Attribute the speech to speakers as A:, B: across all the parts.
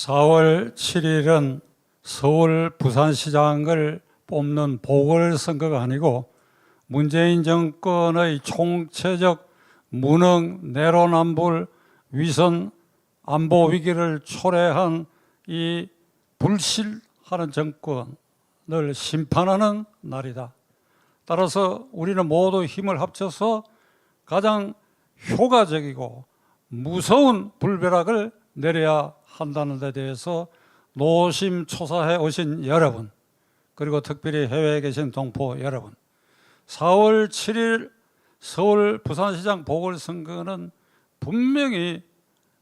A: 4월 7일은 서울 부산시장을 뽑는 보궐선거가 아니고 문재인 정권의 총체적 무능, 내로남불, 위선, 안보 위기를 초래한 이 불실하는 정권을 심판하는 날이다. 따라서 우리는 모두 힘을 합쳐서 가장 효과적이고 무서운 불벼락을 내려야 한다는 데 대해서 노심초사해 오신 여러분, 그리고 특별히 해외에 계신 동포 여러분, 4월 7일 서울 부산시장 보궐선거는 분명히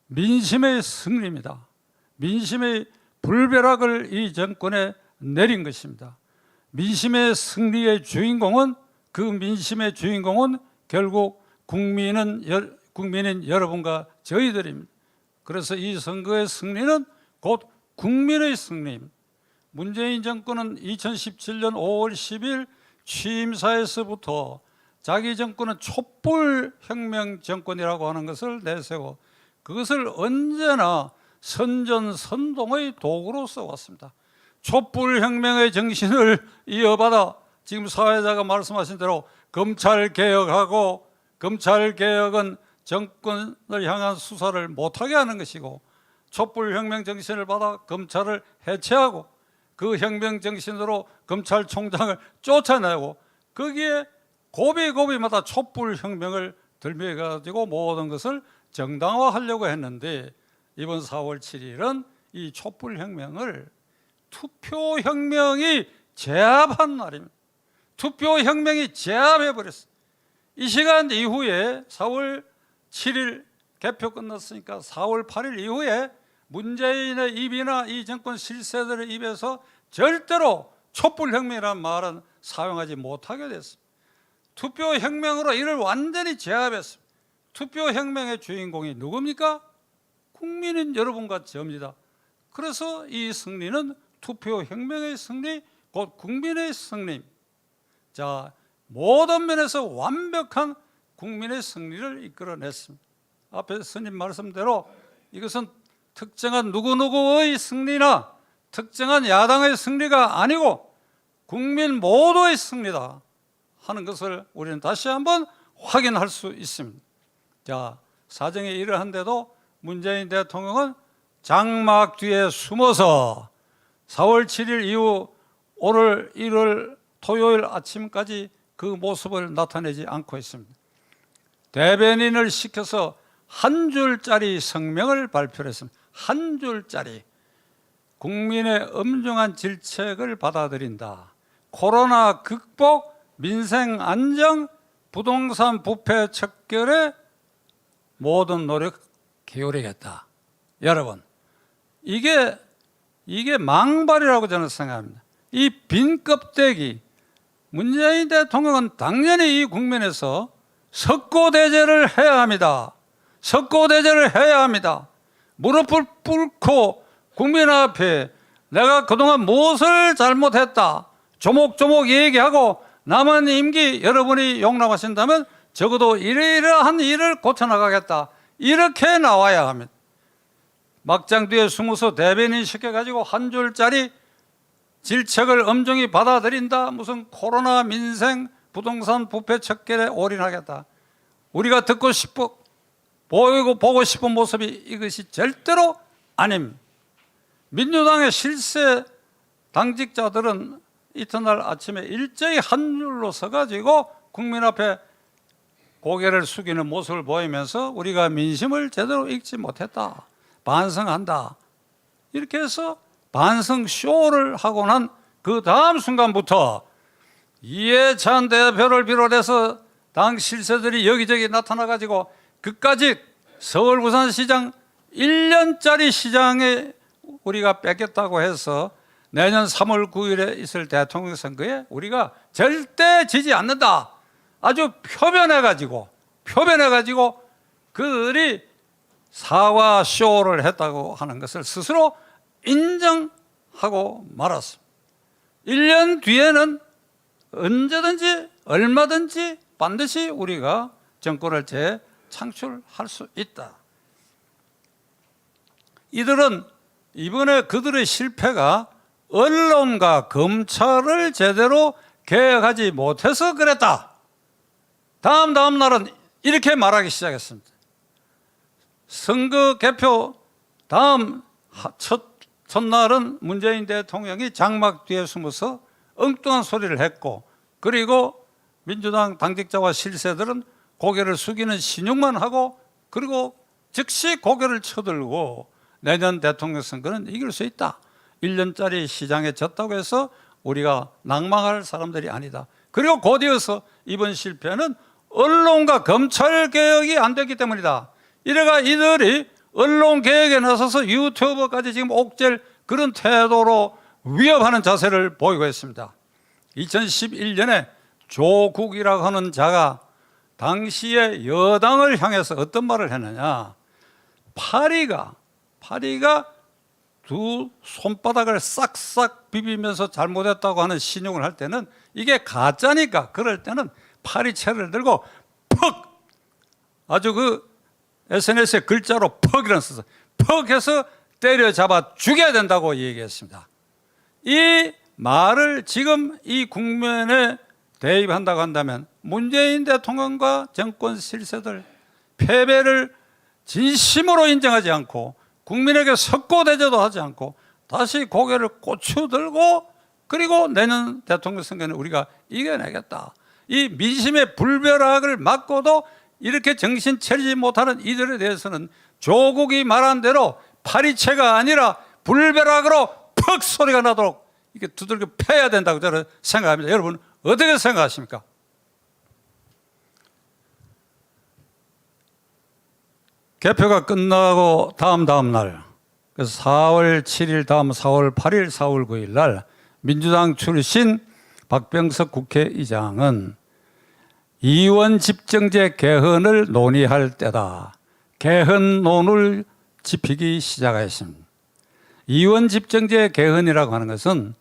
A: 민심의 승리입니다. 민심의 불벼락을 이 정권에 내린 것입니다. 민심의 승리의 주인공은, 그 민심의 주인공은 결국 국민인 여러분과 저희들입니다. 그래서 이 선거의 승리는 곧 국민의 승리입니다. 문재인 정권은 2017년 5월 10일 취임사에서부터 자기 정권은 촛불혁명 정권이라고 하는 것을 내세우고 그것을 언제나 선전선동의 도구로 써왔습니다. 촛불혁명의 정신을 이어받아 지금 사회자가 말씀하신 대로 검찰개혁하고, 검찰개혁은 정권을 향한 수사를 못하게 하는 것이고, 촛불혁명 정신을 받아 검찰을 해체하고 그 혁명 정신으로 검찰총장을 쫓아내고, 거기에 고비고비마다 촛불혁명을 들매가지고 모든 것을 정당화하려고 했는데, 이번 4월 7일은 이 촛불혁명을 투표혁명이 제압한 날입니다. 투표혁명이 제압해버렸어요. 이 시간 이후에 4월 7일 개표 끝났으니까 4월 8일 이후에 문재인의 입이나 이 정권 실세들의 입에서 절대로 촛불혁명이라는 말은 사용하지 못하게 됐습니다. 투표혁명으로 이를 완전히 제압했습니다. 투표혁명의 주인공이 누굽니까? 국민인 여러분과 저입니다. 그래서 이 승리는 투표혁명의 승리, 곧 국민의 승리입니다. 자, 모든 면에서 완벽한 국민의 승리를 이끌어냈습니다. 앞에 스님 말씀대로 이것은 특정한 누구누구의 승리나 특정한 야당의 승리가 아니고 국민 모두의 승리다 하는 것을 우리는 다시 한번 확인할 수 있습니다. 자, 사정이 이러한데도 문재인 대통령은 장막 뒤에 숨어서 4월 7일 이후 오늘 1월 토요일 아침까지 그 모습을 나타내지 않고 있습니다. 대변인을 시켜서 한 줄짜리 성명을 발표했습니다. 한 줄짜리. 국민의 엄중한 질책을 받아들인다. 코로나 극복, 민생 안정, 부동산 부패 척결에 모든 노력 기울이겠다. 여러분, 이게 망발이라고 저는 생각합니다. 이 빈 껍데기, 문재인 대통령은 당연히 이 국면에서 석고대죄를 해야 합니다. 석고대죄를 해야 합니다. 무릎을 꿇고 국민 앞에 내가 그동안 무엇을 잘못했다 조목조목 얘기하고, 남은 임기 여러분이 용납하신다면 적어도 이러이러한 일을 고쳐나가겠다, 이렇게 나와야 합니다. 막장 뒤에 숨어서 대변인 시켜가지고 한 줄짜리 질책을 엄중히 받아들인다, 무슨 코로나, 민생, 부동산 부패 척결에 올인하겠다, 우리가 듣고 싶고 보고 싶은 모습이 이것이 절대로 아닙니다. 민주당의 실세 당직자들은 이튿날 아침에 일제히 한 줄로 서가지고 국민 앞에 고개를 숙이는 모습을 보이면서 우리가 민심을 제대로 읽지 못했다, 반성한다, 이렇게 해서 반성 쇼를 하고 난 그 다음 순간부터 이해찬 대표를 비롯해서 당 실세들이 여기저기 나타나가지고 그까지 서울 부산시장 1년짜리 시장에 우리가 뺏겼다고 해서 내년 3월 9일에 있을 대통령 선거에 우리가 절대 지지 않는다, 아주 표변해가지고 그들이 사과 쇼를 했다고 하는 것을 스스로 인정하고 말았습니다. 1년 뒤에는 언제든지 얼마든지 반드시 우리가 정권을 재창출할 수 있다. 이들은 이번에 그들의 실패가 언론과 검찰을 제대로 개혁하지 못해서 그랬다. 다음 날은 이렇게 말하기 시작했습니다. 선거 개표 다음 첫날은 문재인 대통령이 장막 뒤에 숨어서 엉뚱한 소리를 했고, 그리고 민주당 당직자와 실세들은 고개를 숙이는 신용만 하고, 그리고 즉시 고개를 쳐들고 내년 대통령 선거는 이길 수 있다. 1년짜리 시장에 졌다고 해서 우리가 낭망할 사람들이 아니다. 그리고 곧이어서 이번 실패는 언론과 검찰 개혁이 안 됐기 때문이다. 이래가 이들이 언론 개혁에 나서서 유튜버까지 지금 옥죄일 그런 태도로 위협하는 자세를 보이고 있습니다. 2011년에 조국이라고 하는 자가 당시에 여당을 향해서 어떤 말을 했느냐. 파리가 두 손바닥을 싹싹 비비면서 잘못했다고 하는 신용을 할 때는 이게 가짜니까, 그럴 때는 파리채를 들고 퍽, 아주 그 SNS에 글자로 퍽이라는 써서 퍽 해서 때려잡아 죽여야 된다고 얘기했습니다. 이 말을 지금 이 국면에 대입한다고 한다면 문재인 대통령과 정권 실세들 패배를 진심으로 인정하지 않고 국민에게 석고대죄도 하지 않고 다시 고개를 고추들고, 그리고 내년 대통령 선거는 우리가 이겨내겠다. 이 민심의 불벼락을 맞고도 이렇게 정신 차리지 못하는 이들에 대해서는 조국이 말한 대로 파리채가 아니라 불벼락으로 퍽 소리가 나도록 이렇게 두들겨 패야 된다고 저는 생각합니다. 여러분 어떻게 생각하십니까? 개표가 끝나고 다음 날, 그래서 4월 7일 다음 4월 8일, 4월 9일 날 민주당 출신 박병석 국회의장은 이원 집정제 개헌을 논의할 때다. 개헌론을 짚기 시작했습니다. 이원 집정제 개헌이라고 하는 것은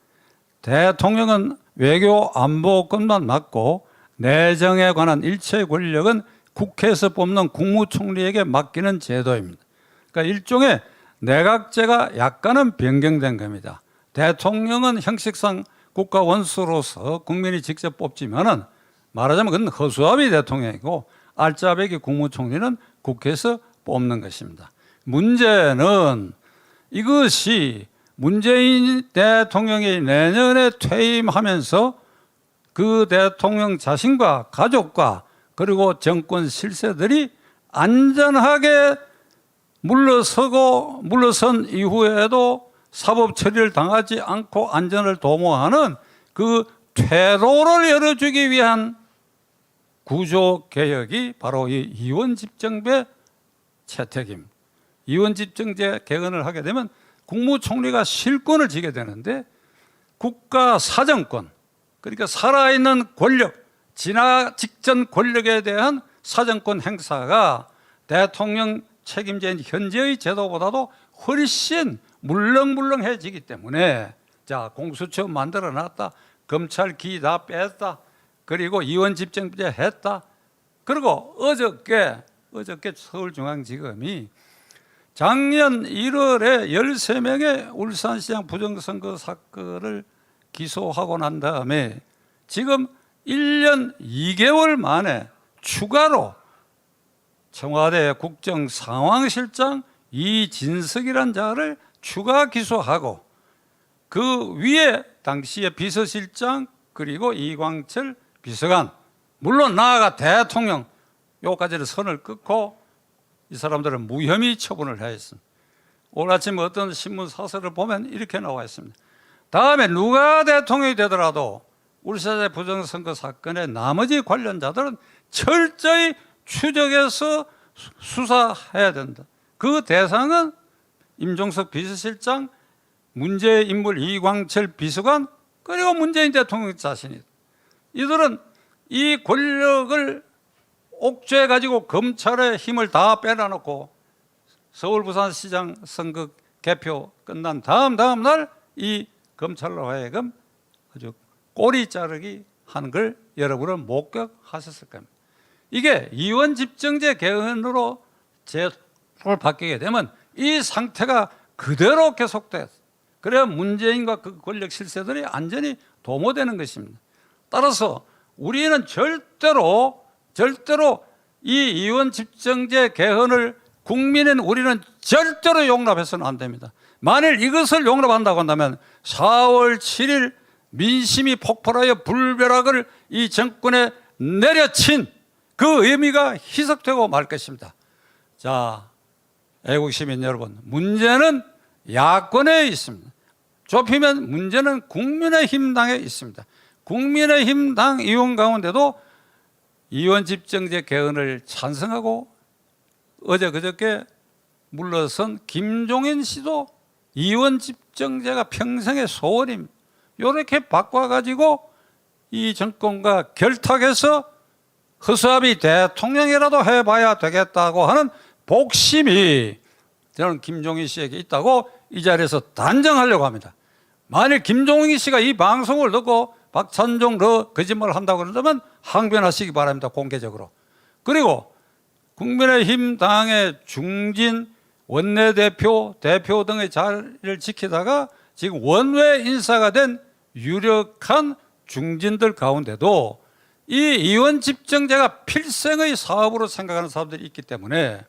A: 대통령은 외교 안보권만 맡고 내정에 관한 일체 권력은 국회에서 뽑는 국무총리에게 맡기는 제도입니다. 그러니까 일종의 내각제가 약간은 변경된 겁니다. 대통령은 형식상 국가 원수로서 국민이 직접 뽑지만은 말하자면 그건 허수아비 대통령이고 알짜배기 국무총리는 국회에서 뽑는 것입니다. 문제는 이것이 문재인 대통령이 내년에 퇴임하면서 그 대통령 자신과 가족과 그리고 정권 실세들이 안전하게 물러선 이후에도 사법 처리를 당하지 않고 안전을 도모하는 그 퇴로를 열어주기 위한 구조 개혁이 바로 이 이원 집정제 채택입니다. 이원 집정제 개헌을 하게 되면 국무총리가 실권을 지게 되는데 국가 사정권, 그러니까 살아있는 권력, 진화 직전 권력에 대한 사정권 행사가 대통령 책임제인 현재의 제도보다도 훨씬 물렁물렁해지기 때문에, 자, 공수처 만들어놨다, 검찰 기 다 뺐다, 그리고 이원 집정제 했다. 그리고 어저께 서울중앙지검이 작년 1월에 13명의 울산시장 부정선거 사건을 기소하고 난 다음에 지금 1년 2개월 만에 추가로 청와대 국정상황실장 이진석이라는 자를 추가 기소하고 그 위에 당시의 비서실장 그리고 이광철 비서관, 물론 나아가 대통령 요까지는 선을 끊고 이 사람들은 무혐의 처분을 했습니다. 오늘 아침 어떤 신문 사설을 보면 이렇게 나와 있습니다. 다음에 누가 대통령이 되더라도 울산의 부정선거 사건의 나머지 관련자들은 철저히 추적해서 수사해야 된다. 그 대상은 임종석 비서실장, 문제의 인물 이광철 비서관, 그리고 문재인 대통령 자신이다. 이들은 이 권력을 옥죄해가지고 검찰의 힘을 다 빼놔놓고 서울 부산시장 선거 개표 끝난 다음 날 이 검찰로 하여금 아주 꼬리 자르기 하는 걸 여러분은 목격하셨을 겁니다. 이게 이원 집정제 개헌으로 제도를 바뀌게 되면 이 상태가 그대로 계속돼요. 그래야 문재인과 그 권력 실세들이 안전히 도모되는 것입니다. 따라서 우리는 절대로 이 의원 집정제 개헌을 국민인 우리는 절대로 용납해서는 안 됩니다. 만일 이것을 용납한다고 한다면 4월 7일 민심이 폭발하여 불벼락을 이 정권에 내려친 그 의미가 희석되고 말 것입니다. 자, 애국시민 여러분, 문제는 야권에 있습니다. 좁히면 문제는 국민의힘 당에 있습니다. 국민의힘 당 의원 가운데도 의원 집정제 개헌을 찬성하고 어제 그저께 물러선 김종인 씨도 의원 집정제가 평생의 소원입니다. 이렇게 바꿔가지고 이 정권과 결탁해서 허수아비 대통령이라도 해봐야 되겠다고 하는 복심이 저는 김종인 씨에게 있다고 이 자리에서 단정하려고 합니다. 만일 김종인 씨가 이 방송을 듣고 박찬종 거짓말을 한다고 그런다면 항변하시기 바랍니다. 공개적으로. 그리고 국민의힘 당의 중진 원내대표, 대표 등의 자리를 지키다가 지금 원외 인사가 된 유력한 중진들 가운데도 이 의원 집정제가 필생의 사업으로 생각하는 사람들이 있기 때문에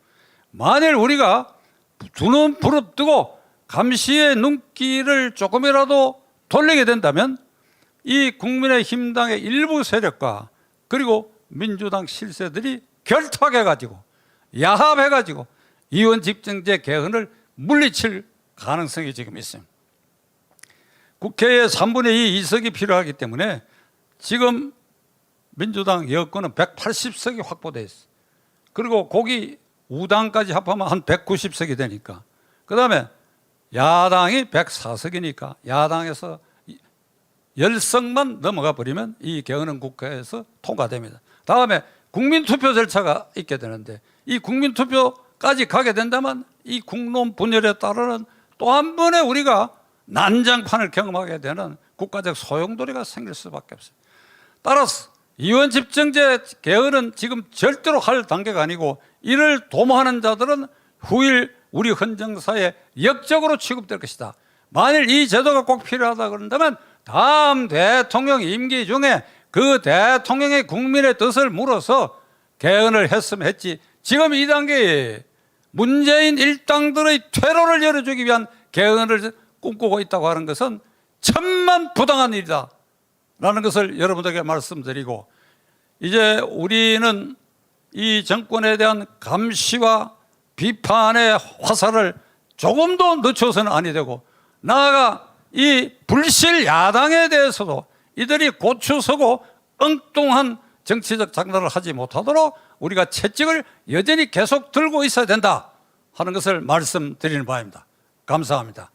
A: 만일 우리가 두 눈 부릅뜨고 감시의 눈길을 조금이라도 돌리게 된다면 이 국민의힘 당의 일부 세력과 그리고 민주당 실세들이 결탁해가지고 야합해가지고 의원 집정제 개헌을 물리칠 가능성이 지금 있습니다. 국회에 3분의 2 의석이 필요하기 때문에 지금 민주당 여권은 180석이 확보되어 있어요. 그리고 거기 우당까지 합하면 한 190석이 되니까, 그 다음에 야당이 104석이니까 야당에서 10석만 넘어가 버리면 이 개헌은 국회에서 통과됩니다. 다음에 국민투표 절차가 있게 되는데 이 국민투표까지 가게 된다면 이 국론 분열에 따르는 또 한 번의 우리가 난장판을 경험하게 되는 국가적 소용돌이가 생길 수밖에 없어요. 따라서 의원 집정제 개헌은 지금 절대로 할 단계가 아니고 이를 도모하는 자들은 후일 우리 헌정사에 역적으로 취급될 것이다. 만일 이 제도가 꼭 필요하다 그런다면 다음 대통령 임기 중에 그 대통령의 국민의 뜻을 물어서 개헌을 했으면 했지, 지금 이 단계에 문재인 일당들의 퇴로를 열어주기 위한 개헌을 꿈꾸고 있다고 하는 것은 천만 부당한 일이다 라는 것을 여러분들에게 말씀드리고, 이제 우리는 이 정권에 대한 감시와 비판의 화살을 조금도 늦춰서는 아니 되고, 나아가 이 불실 야당에 대해서도 이들이 고추서고 엉뚱한 정치적 장난을 하지 못하도록 우리가 채찍을 여전히 계속 들고 있어야 된다 하는 것을 말씀드리는 바입니다. 감사합니다.